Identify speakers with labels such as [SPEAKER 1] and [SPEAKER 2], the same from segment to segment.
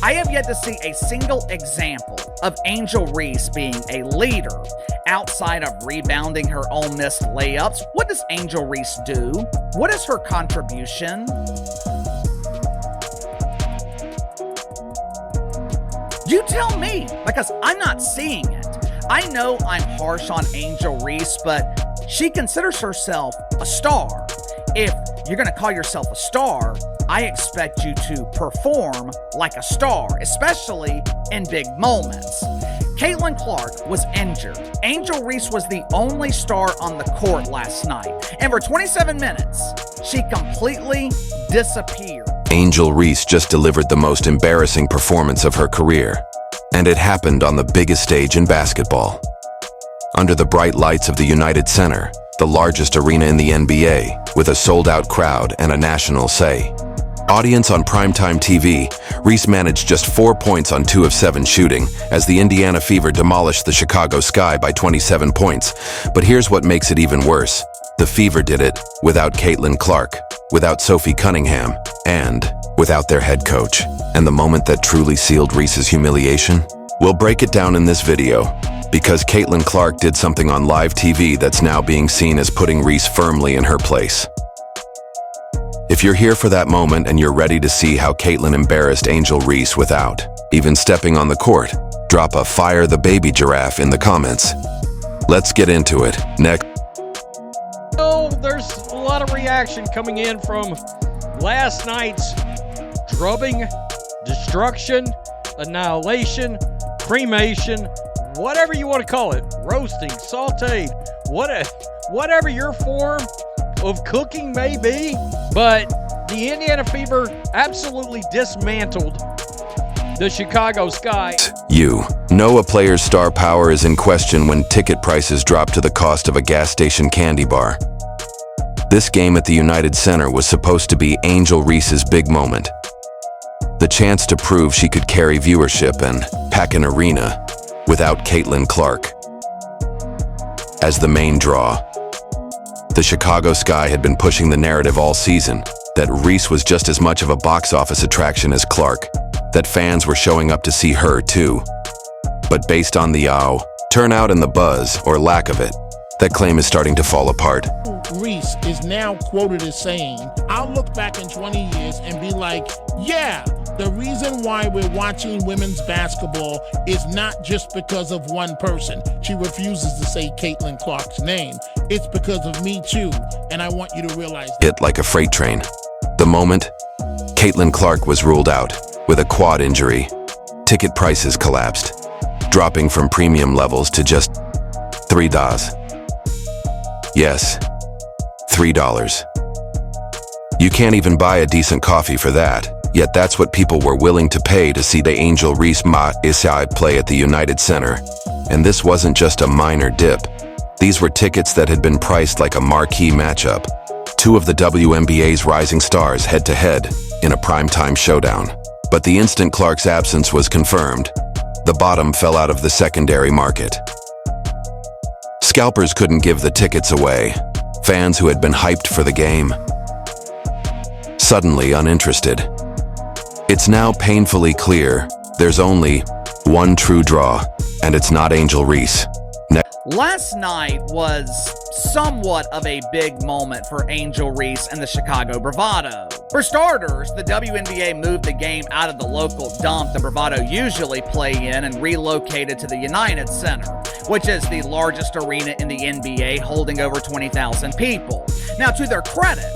[SPEAKER 1] I have yet to see a single example of Angel Reese being a leader outside of rebounding her own missed layups. What does Angel Reese do? What is her contribution? You tell me, because I'm not seeing it. I know I'm harsh on Angel Reese, but she considers herself a star. If you're going to call yourself a star, I expect you to perform like a star, especially in big moments. Caitlin Clark was injured. Angel Reese was the only star on the court last night. And for 27 minutes, she completely disappeared.
[SPEAKER 2] Angel Reese just delivered the most embarrassing performance of her career. And it happened on the biggest stage in basketball. Under the bright lights of the United Center, the largest arena in the NBA, with a sold-out crowd and a national say. Audience on primetime TV, Reese managed just 4 points on 2 of 7 shooting as the Indiana Fever demolished the Chicago Sky by 27 points. But here's what makes it even worse. The Fever did it without Caitlin Clark, without Sophie Cunningham, and without their head coach. And the moment that truly sealed Reese's humiliation? We'll break it down in this video, because Caitlin Clark did something on live TV that's now being seen as putting Reese firmly in her place. If you're here for that moment and you're ready to see how Caitlin embarrassed Angel Reese without even stepping on the court, drop a "Fire the Baby Giraffe" in the comments. Let's get into it. Next.
[SPEAKER 3] Oh, there's a lot of reaction coming in from last night's drubbing, destruction, annihilation, cremation, whatever you want to call it, roasting, sauteed, whatever your form of cooking may be. But the Indiana Fever absolutely dismantled the Chicago Sky.
[SPEAKER 2] You know a player's star power is in question when ticket prices drop to the cost of a gas station candy bar. This game at the United Center was supposed to be Angel Reese's big moment. The chance to prove she could carry viewership and pack an arena without Caitlin Clark as the main draw. The Chicago Sky had been pushing the narrative all season that Reese was just as much of a box office attraction as Clark, that fans were showing up to see her too. But based on the turnout and the buzz, or lack of it, that claim is starting to fall apart.
[SPEAKER 4] Reese is now quoted as saying, "I'll look back in 20 years and be like, yeah, the reason why we're watching women's basketball is not just because of one person." She refuses to say Caitlin Clark's name. "It's because of me too, and I want you to realize that."
[SPEAKER 2] Hit like a freight train. The moment Caitlin Clark was ruled out with a quad injury, ticket prices collapsed, dropping from premium levels to just $3. Yes, $3. You can't even buy a decent coffee for that, yet that's what people were willing to pay to see the Angel Reese play at the United Center. And this wasn't just a minor dip. These were tickets that had been priced like a marquee matchup. 2 of the WNBA's rising stars head-to-head in a primetime showdown. But the instant Clark's absence was confirmed, the bottom fell out of the secondary market. Scalpers couldn't give the tickets away. Fans who had been hyped for the game, suddenly uninterested. It's now painfully clear there's only one true draw, and it's not Angel Reese.
[SPEAKER 1] Last night was somewhat of a big moment for Angel Reese and the Chicago Bravado. For starters, the WNBA moved the game out of the local dump the Bravado usually play in and relocated to the United Center, which is the largest arena in the NBA, holding over 20,000 people. Now, to their credit,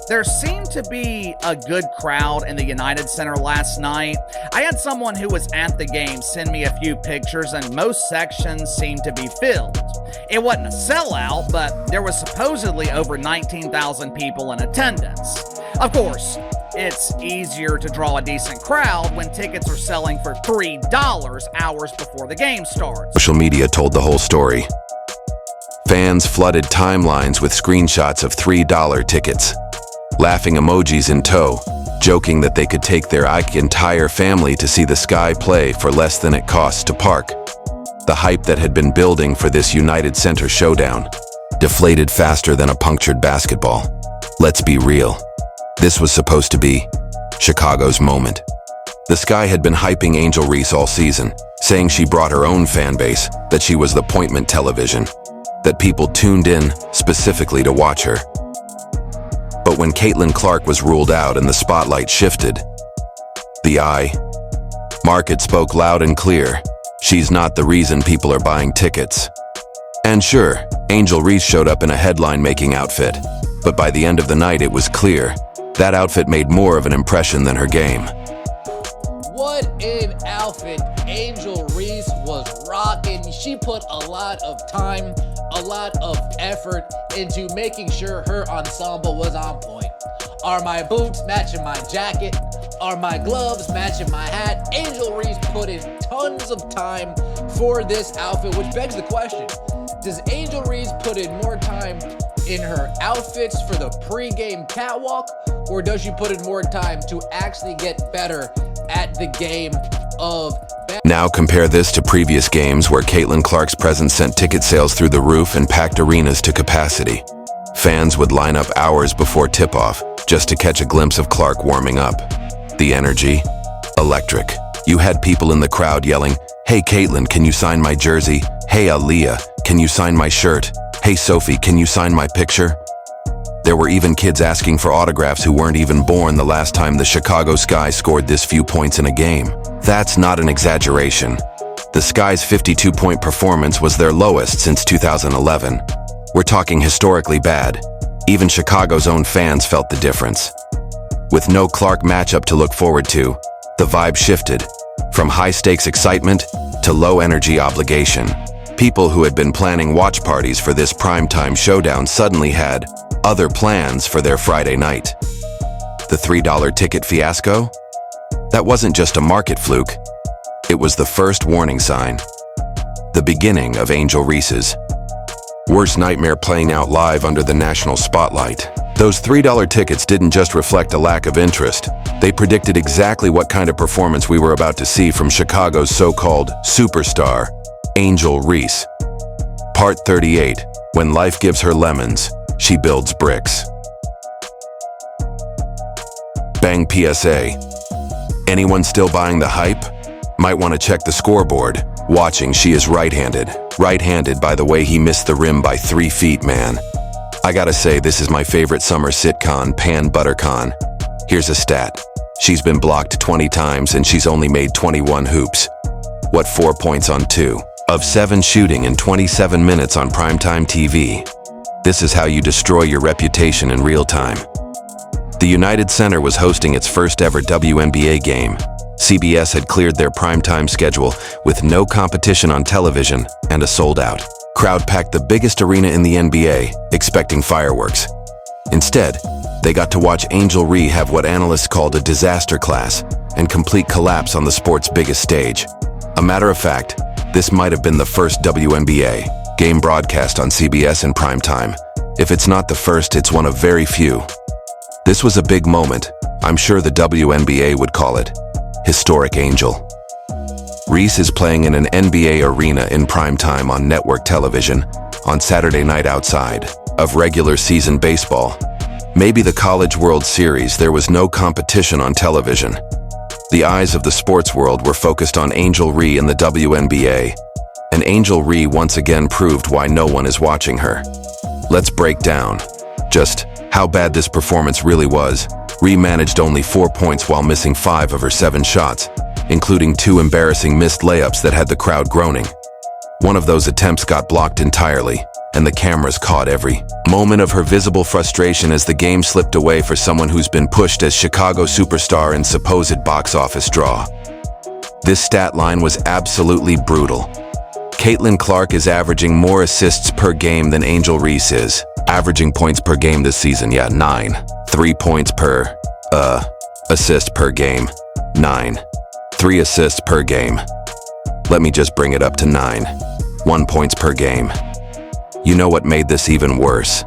[SPEAKER 1] there seemed to be a good crowd in the United Center last night. I had someone who was at the game send me a few pictures, and most sections seemed to be filled. It wasn't a sellout, but there was supposedly over 19,000 people in attendance. Of course, it's easier to draw a decent crowd when tickets are selling for $3 hours before the game starts.
[SPEAKER 2] Social media told the whole story. Fans flooded timelines with screenshots of $3 tickets, laughing emojis in tow, joking that they could take their entire family to see the Sky play for less than it costs to park. The hype that had been building for this United Center showdown deflated faster than a punctured basketball. Let's be real. This was supposed to be Chicago's moment. The Sky had been hyping Angel Reese all season, saying she brought her own fan base, that she was the appointment television, that people tuned in specifically to watch her. But when Caitlin Clark was ruled out and the spotlight shifted, the market spoke loud and clear. She's not the reason people are buying tickets. And sure, Angel Reese showed up in a headline-making outfit, but by the end of the night it was clear that outfit made more of an impression than her game.
[SPEAKER 5] What an outfit Angel Reese was rocking. She put a lot of time, a lot of effort into making sure her ensemble was on point. Are my boots matching my jacket? Are my gloves matching my hat? Angel Reese put in tons of time for this outfit, which begs the question, does Angel Reese put in more time in her outfits for the pre-game catwalk, or does she put in more time to actually get better at the game of basketball?
[SPEAKER 2] Now compare this to previous games where Caitlin Clark's presence sent ticket sales through the roof and packed arenas to capacity. Fans would line up hours before tip-off just to catch a glimpse of Clark warming up. The energy? Electric. You had people in the crowd yelling, "Hey Caitlin, can you sign my jersey? Hey Aaliyah, can you sign my shirt? Hey Sophie, can you sign my picture?" There were even kids asking for autographs who weren't even born the last time the Chicago Sky scored this few points in a game. That's not an exaggeration. The Sky's 52-point performance was their lowest since 2011. We're talking historically bad. Even Chicago's own fans felt the difference. With no Clark matchup to look forward to, the vibe shifted from high-stakes excitement to low-energy obligation. People who had been planning watch parties for this primetime showdown suddenly had other plans for their Friday night. The $3 ticket fiasco? That wasn't just a market fluke. It was the first warning sign. The beginning of Angel Reese's worst nightmare playing out live under the national spotlight. Those $3 tickets didn't just reflect a lack of interest. They predicted exactly what kind of performance we were about to see from Chicago's so-called superstar, Angel Reese. Part 38. When life gives her lemons, she builds bricks. Bang PSA. Anyone still buying the hype? Might want to check the scoreboard. Watching, she is right-handed. Right-handed by the way he missed the rim by 3 feet, man. I gotta say, this is my favorite summer sitcom, Pan Buttercon. Here's a stat. She's been blocked 20 times and she's only made 21 hoops. What, 4 points on 2 of 7 shooting in 27 minutes on primetime TV. This is how you destroy your reputation in real time. The United Center was hosting its first ever WNBA game. CBS had cleared their primetime schedule with no competition on television and a sold-out crowd packed the biggest arena in the NBA, expecting fireworks. Instead, they got to watch Angel Reese have what analysts called a disaster class and complete collapse on the sport's biggest stage. A matter of fact, this might have been the first WNBA game broadcast on CBS in primetime. If it's not the first, it's one of very few. This was a big moment. I'm sure the WNBA would call it Historic Angel. Reese is playing in an NBA arena in primetime on network television on Saturday night outside of regular season baseball. Maybe the College World Series, there was no competition on television. The eyes of the sports world were focused on Angel Reese in the WNBA, and Angel Reese once again proved why no one is watching her. Let's break down just how bad this performance really was. Reese managed only 4 points while missing 5 of her 7 shots, including 2 embarrassing missed layups that had the crowd groaning. One of those attempts got blocked entirely, and the cameras caught every moment of her visible frustration as the game slipped away for someone who's been pushed as Chicago superstar and supposed box office draw. This stat line was absolutely brutal. Caitlin Clark is averaging more assists per game than Angel Reese is. Averaging points per game this season, 9. 3 points per, assist per game, 9. 3 assists per game. Let me just bring it up to 9. 1 points per game. You know what made this even worse?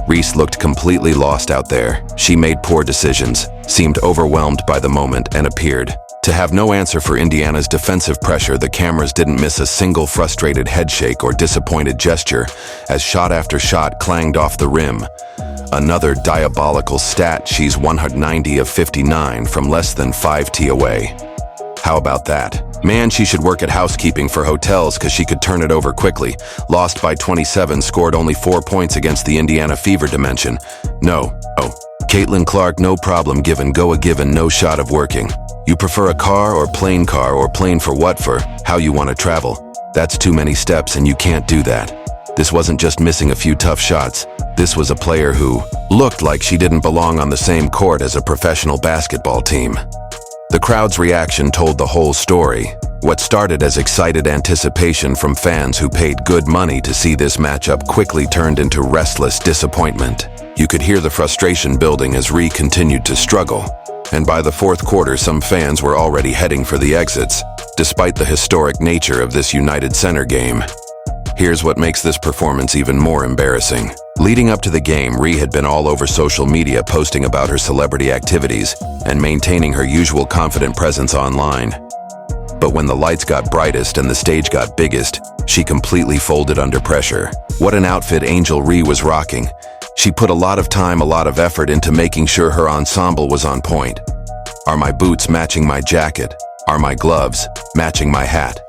[SPEAKER 2] Reese looked completely lost out there. She made poor decisions, seemed overwhelmed by the moment, and appeared to have no answer for Indiana's defensive pressure. The cameras didn't miss a single frustrated headshake or disappointed gesture as shot after shot clanged off the rim. Another diabolical stat, she's 190 of 59 from less than 5 feet away. How about that? Man, she should work at housekeeping for hotels because she could turn it over quickly. Lost by 27, scored only 4 points against the Indiana Fever dimension. No. Oh. Caitlin Clark, no problem given, go a given, no shot of working. You prefer a car or plane for what for? How you want to travel? That's too many steps and you can't do that. This wasn't just missing a few tough shots. This was a player who looked like she didn't belong on the same court as a professional basketball team. The crowd's reaction told the whole story. What started as excited anticipation from fans who paid good money to see this matchup quickly turned into restless disappointment. You could hear the frustration building as Ree continued to struggle, and by the fourth quarter some fans were already heading for the exits, despite the historic nature of this United Center game. Here's what makes this performance even more embarrassing. Leading up to the game, Ree had been all over social media posting about her celebrity activities and maintaining her usual confident presence online. But when the lights got brightest and the stage got biggest, she completely folded under pressure. What an outfit Angel Reese was rocking. She put a lot of time, a lot of effort into making sure her ensemble was on point. Are my boots matching my jacket? Are my gloves matching my hat?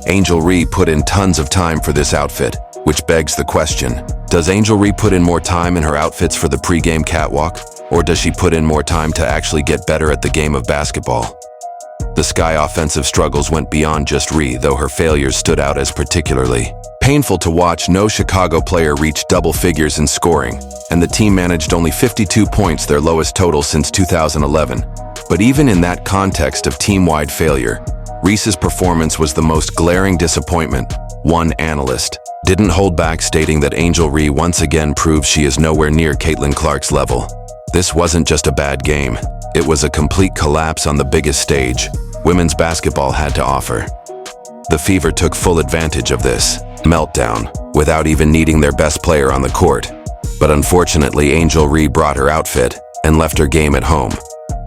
[SPEAKER 2] Angel Reese put in tons of time for this outfit, which begs the question, does Angel Reese put in more time in her outfits for the pregame catwalk, or does she put in more time to actually get better at the game of basketball? The Sky offensive struggles went beyond just Reese, though her failures stood out as particularly painful to watch. No Chicago player reached double figures in scoring, and the team managed only 52 points, their lowest total since 2011. But even in that context of team-wide failure, Reese's performance was the most glaring disappointment. One analyst didn't hold back, stating that Angel Reese once again proved she is nowhere near Caitlin Clark's level. This wasn't just a bad game. It was a complete collapse on the biggest stage women's basketball had to offer. The Fever took full advantage of this meltdown without even needing their best player on the court. But unfortunately, Angel Reese brought her outfit and left her game at home.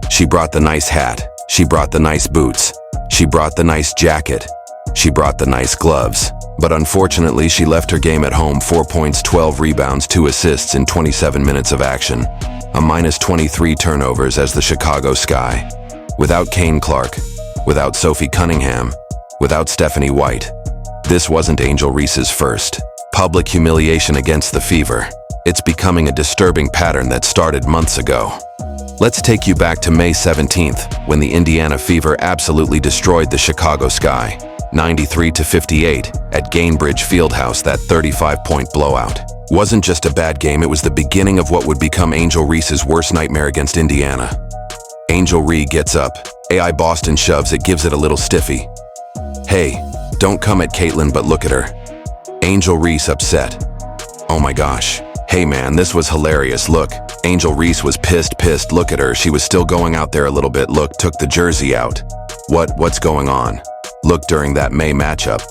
[SPEAKER 2] She brought the nice hat, she brought the nice boots, she brought the nice jacket, she brought the nice gloves. But unfortunately, she left her game at home. 4 points, 12 rebounds, 2 assists in 27 minutes of action. A minus 23 turnovers as the Chicago Sky. Without Kane Clark, without Sophie Cunningham, without Stephanie White. This wasn't Angel Reese's first public humiliation against the Fever. It's becoming a disturbing pattern that started months ago. Let's take you back to May 17th, when the Indiana Fever absolutely destroyed the Chicago Sky, 93-58, at Gainbridge Fieldhouse. That 35-point blowout wasn't just a bad game, it was the beginning of what would become Angel Reese's worst nightmare against Indiana. Angel Reese gets up. AI Boston shoves it, gives it a little stiffy. Hey, don't come at Caitlin, but look at her. Angel Reese upset. Oh my gosh. Hey man, this was hilarious. Look, Angel Reese was pissed. Look at her, she was still going out there a little bit. Look, took the jersey out. What's going on? Look, during that May matchup,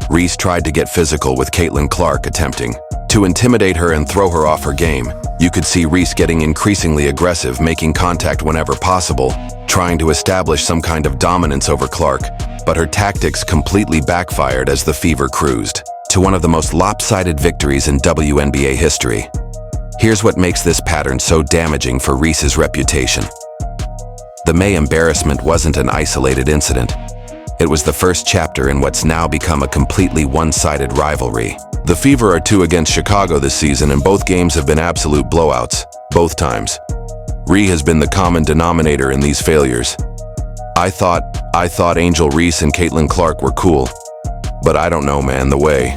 [SPEAKER 2] Reese tried to get physical with Caitlin Clark, attempting to intimidate her and throw her off her game. You could see Reese getting increasingly aggressive, making contact whenever possible, trying to establish some kind of dominance over Clark, but her tactics completely backfired as the Fever cruised to one of the most lopsided victories in WNBA history. Here's what makes this pattern so damaging for Reese's reputation. The May embarrassment wasn't an isolated incident. It was the first chapter in what's now become a completely one-sided rivalry. The Fever are 2 against Chicago this season, and both games have been absolute blowouts, both times. Reese has been the common denominator in these failures. I thought Angel Reese and Caitlin Clark were cool, but I don't know, man, the way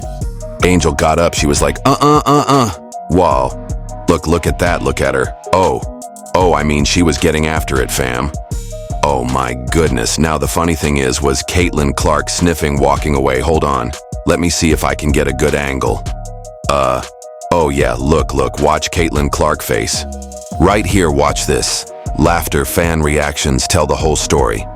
[SPEAKER 2] Angel got up, she was like, Wow. Look at that, look at her. Oh, I mean, she was getting after it, fam. Oh my goodness. Now the funny thing is, was Caitlin Clark sniffing, walking away. Hold on. Let me see if I can get a good angle. Oh yeah, look, watch Caitlin Clark face. Right here, watch this. Laughter, fan reactions tell the whole story.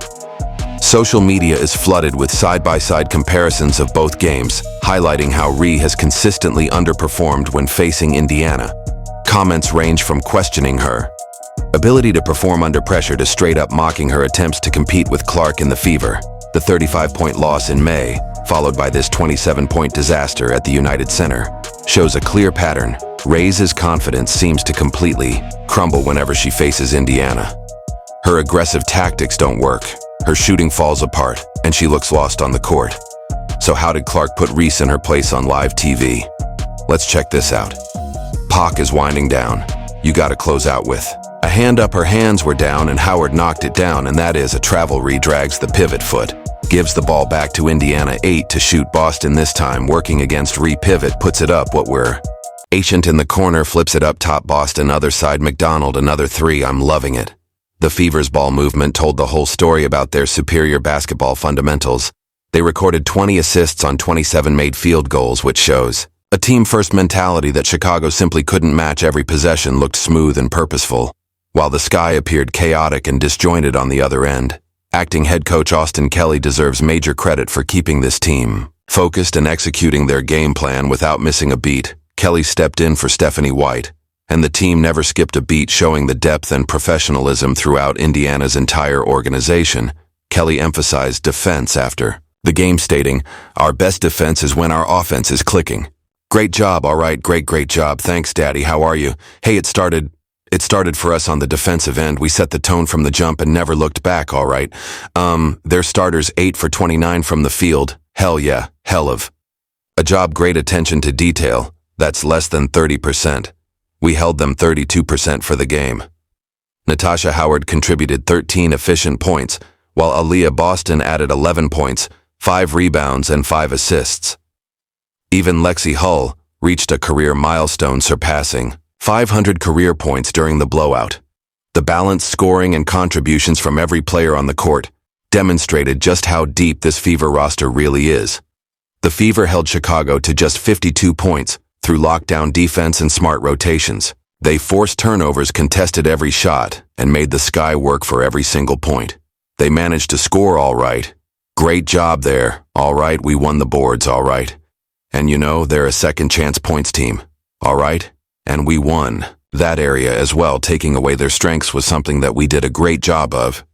[SPEAKER 2] Social media is flooded with side-by-side comparisons of both games, highlighting how Reese has consistently underperformed when facing Indiana. Comments range from questioning her ability to perform under pressure to straight-up mocking her attempts to compete with Clark in the Fever. The 35-point loss in May, followed by this 27-point disaster at the United Center, shows a clear pattern. Reese's confidence seems to completely crumble whenever she faces Indiana. Her aggressive tactics don't work. Her shooting falls apart, and she looks lost on the court. So how did Clark put Reese in her place on live TV? Let's check this out. Pac is winding down. You gotta close out with a hand up. Her hands were down, and Howard knocked it down, and that is a travel re-drags the pivot foot. Gives the ball back to Indiana 8 to shoot. Boston this time, working against re-pivot, puts it up. What we're ancient in the corner, flips it up top. Boston, other side, McDonald, another 3. I'm loving it. The Fever's ball movement told the whole story about their superior basketball fundamentals. They recorded 20 assists on 27 made field goals, which shows a team-first mentality that Chicago simply couldn't match. Every possession looked smooth and purposeful, while the sky appeared chaotic and disjointed on the other end. Acting head coach Austin Kelly deserves major credit for keeping this team focused and executing their game plan without missing a beat. Kelly stepped in for Stephanie White, and the team never skipped a beat, showing the depth and professionalism throughout Indiana's entire organization. Kelly emphasized defense after the game, stating, "Our best defense is when our offense is clicking." Great job, all right, great job. Thanks, Daddy. How are you? Hey, it started for us on the defensive end. We set the tone from the jump and never looked back, all right. Their starters 8 for 29 from the field. Hell yeah, hell of a job. Great attention to detail. That's less than 30%. We held them 32% for the game. Natasha Howard contributed 13 efficient points, while Aaliyah Boston added 11 points, 5 rebounds, and 5 assists. Even Lexi Hull reached a career milestone, surpassing 500 career points during the blowout. The balanced scoring and contributions from every player on the court demonstrated just how deep this Fever roster really is. The Fever held Chicago to just 52 points through lockdown defense and smart rotations. They forced turnovers, contested every shot, and made the sky work for every single point. They managed to score all right. Great job there. All right, we won the boards, all right. And you know, they're a second chance points team, all right? And we won that area as well. Taking away their strengths was something that we did a great job of.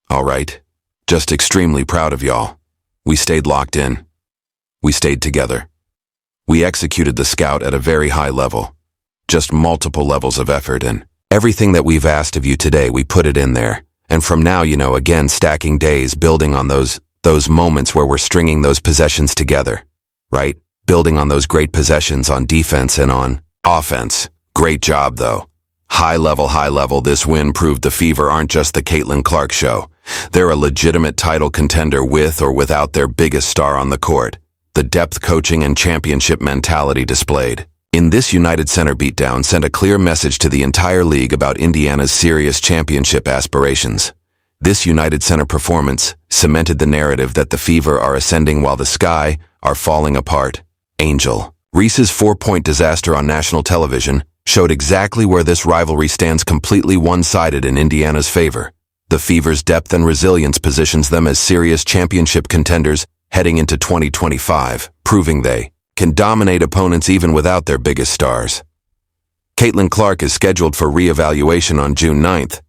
[SPEAKER 2] All right. Just extremely proud of y'all. We stayed locked in. We stayed together. We executed the scout at a very high level. Just multiple levels of effort, and everything that we've asked of you today, we put it in there. And from now, again, stacking days, building on those moments where we're stringing those possessions together, right? Building on those great possessions on defense and on offense. Great job, though. High level. This win proved the Fever aren't just the Caitlin Clark show. They're a legitimate title contender with or without their biggest star on the court. The depth, coaching, and championship mentality displayed in this United Center beatdown sent a clear message to the entire league about Indiana's serious championship aspirations. This United Center performance cemented the narrative that the Fever are ascending while the sky are falling apart. Angel Reese's 4-point disaster on national television showed exactly where this rivalry stands, completely one-sided in Indiana's favor. The Fever's depth and resilience positions them as serious championship contenders heading into 2025, proving they can dominate opponents even without their biggest stars. Caitlin Clark is scheduled for re-evaluation on June 9th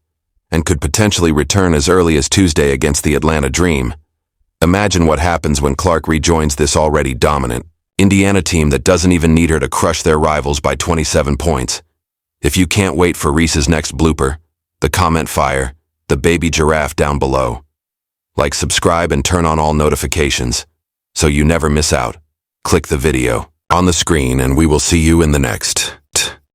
[SPEAKER 2] and could potentially return as early as Tuesday against the Atlanta Dream. Imagine what happens when Clark rejoins this already dominant Indiana team that doesn't even need her to crush their rivals by 27 points. If you can't wait for Reese's next blooper, the comment fire, the baby giraffe down below. Like, subscribe, and turn on all notifications so you never miss out. Click the video on the screen, and we will see you in the next.